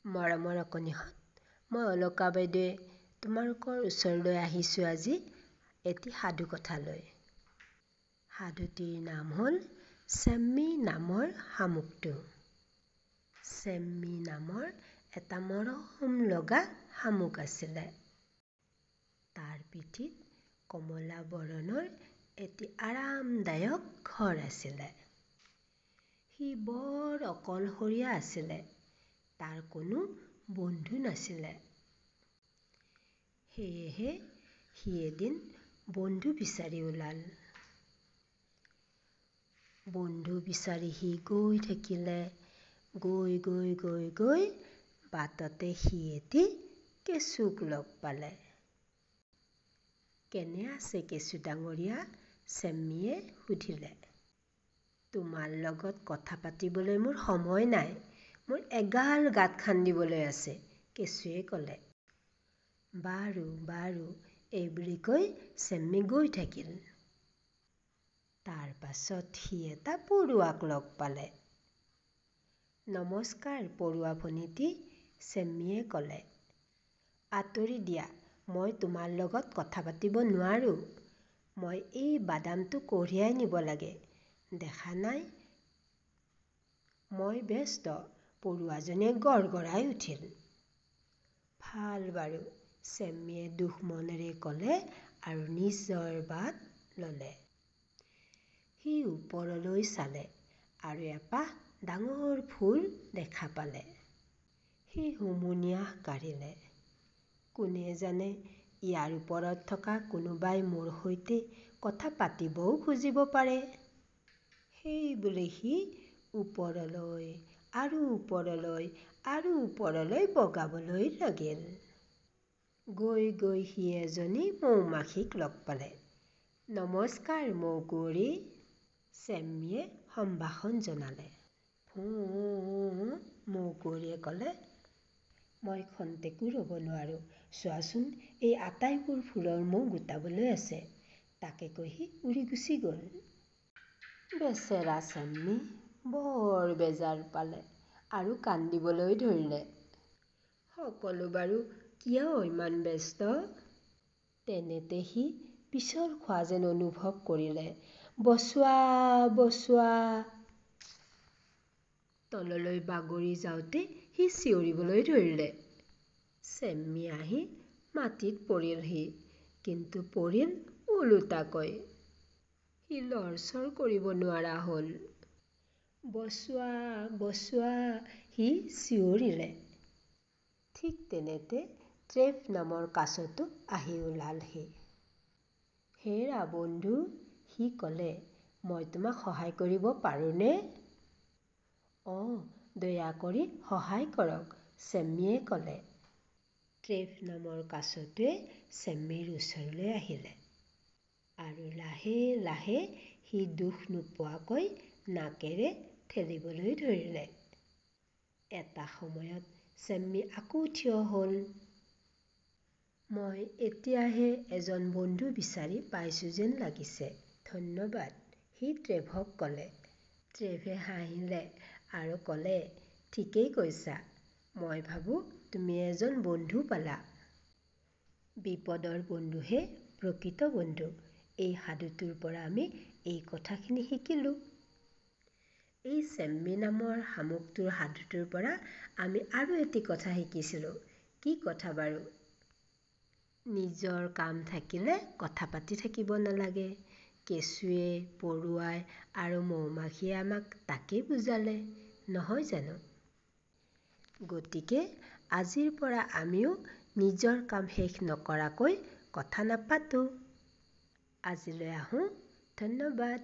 মৰমৰ অকণিহঁত, মই অলকা বাইদেৱে তোমালোকৰ ওচৰলৈ আহিছোঁ আজি এটি সাধু কথালৈ। সাধুটিৰ নাম হ'ল চেম্মী নামৰ শামুকটো। চেম্মী নামৰ এটা মৰম লগা শামুক আছিলে। তাৰ পিঠিত কমলা বৰণৰ এটি আৰামদায়ক ঘৰ আছিলে। সি বৰ অকলশৰীয়া আছিলে। তাৰ কোনো বন্ধু নাছিলে। সেয়েহে সি এদিন বন্ধু বিচাৰি ওলাল। বন্ধু বিচাৰি সি গৈ থাকিলে। গৈ বাটতে সি এটি কেঁচুক লগ পালে। "কেনে আছে কেঁচু ডাঙৰীয়া?" চেম্মীয়ে সুধিলে। "তোমাৰ লগত কথা পাতিবলৈ মোৰ সময় নাই। মোৰ এগাল গাঁত খান্দিবলৈ আছে", কেঁচুৱে ক'লে। "বাৰু" এইবুলি কৈ চেম্মী গৈ থাকিল। তাৰ পাছত সি এটা পৰুৱাক লগ পালে। "নমস্কাৰ পৰুৱা ভনীটি", চেম্মীয়ে ক'লে। "আঁতৰি দিয়া, মই তোমাৰ লগত কথা পাতিব নোৱাৰো। মই এই বাদামটো কঢ়িয়াই নিব লাগে। দেখা নাই মই ব্যস্ত", পৰুৱাজনীয়ে গড়গড়াই উঠিল। "ভাল বাৰু", চেম্মীয়ে দুখ মনেৰে ক'লে আৰু নিজৰ বাট ল'লে। সি ওপৰলৈ চালে আৰু এপাহ ডাঙৰ ফুল দেখা পালে। সি হুমুনিয়াহ কাঢ়িলে। "কোনে জানে, ইয়াৰ ওপৰত থকা কোনোবাই মোৰ সৈতে কথা পাতিবও খুজিব পাৰে।" সেইবুলি সি ওপৰলৈ আৰু ওপৰলৈ বগাবলৈ লাগিল। গৈ সি এজনী মৌ-মাখিক লগ পালে। "নমস্কাৰ মৌ-কুঁৱৰী", চেম্মীয়ে সম্ভাষণ জনালে। "ভোঁ-ওঁ-ওঁ", মৌ-কুঁৱৰীয়ে ক'লে। "মই খন্তেকো ৰ'ব নোৱাৰো। চোৱাচোন, এই আটাইবোৰ ফুলৰ মৌ গোটাবলৈ আছে।" তাকে কৈ সি উৰি গুচি গ'ল। বেচেৰা চেম্মী বৰ বেজাৰ পালে আৰু কান্দিবলৈ ধৰিলে। "সকলো বাৰু কিয় ইমান ব্যস্ত?" তেনেতে সি পিছল খোৱা যেন অনুভৱ কৰিলে। "বচোৱা" তললৈ বাগৰি যাওঁতে সি চিঞৰিবলৈ ধৰিলে। চেম্মী আহি মাটিত পৰিলহি, কিন্তু পৰিল ওলোটাকৈ। সি লৰচৰ কৰিব নোৱাৰা হ'ল। "বচোৱা", সি চিঞৰিলে। ঠিক তেনেতে ট্ৰেভ নামৰ কাছটো আহি ওলালহি। "হেৰা বন্ধু", সি ক'লে, "মই তোমাক সহায় কৰিব পাৰোঁনে?" "অঁ, দয়া কৰি সহায় কৰক", চেম্মীয়ে ক'লে। ট্ৰেভ নামৰ কাছটোৱে চেম্মীৰ ওচৰলৈ আহিলে আৰু লাহে লাহে সি দুখ নোপোৱাকৈ নাকেৰে ঠেলিবলৈ ধৰিলে। এটা সময়ত চেম্মী আকৌ থিয় হ'ল। "মই এতিয়াহে এজন বন্ধু বিচাৰি পাইছো যেন লাগিছে। ধন্যবাদ", সি ট্ৰেভক ক'লে। ট্ৰেভে হাঁহিলে আৰু ক'লে, "ঠিকেই কৈছা। মই ভাবো তুমি এজন বন্ধু পালা। বিপদৰ বন্ধুহে প্ৰকৃত বন্ধু। এই সাধুটোৰ পৰা আমি এই কথাখিনি শিকিলো। এই চেম্মী নামৰ শামুকটোৰ সাধুটোৰ পৰা আমি আৰু এটি কথা শিকিছিলো। কি কথা বাৰু? নিজৰ কাম থাকিলে কথা পাতি থাকিব নালাগে। কেঁচুৱে, পৰুৱাই আৰু মৌ-মাখিয়ে আমাক তাকেই বুজালে, নহয় জানো? গতিকে আজিৰ পৰা আমিও নিজৰ কাম শেষ নকৰাকৈ কথা নাপাতো। আজিলৈ আহোঁ। ধন্যবাদ।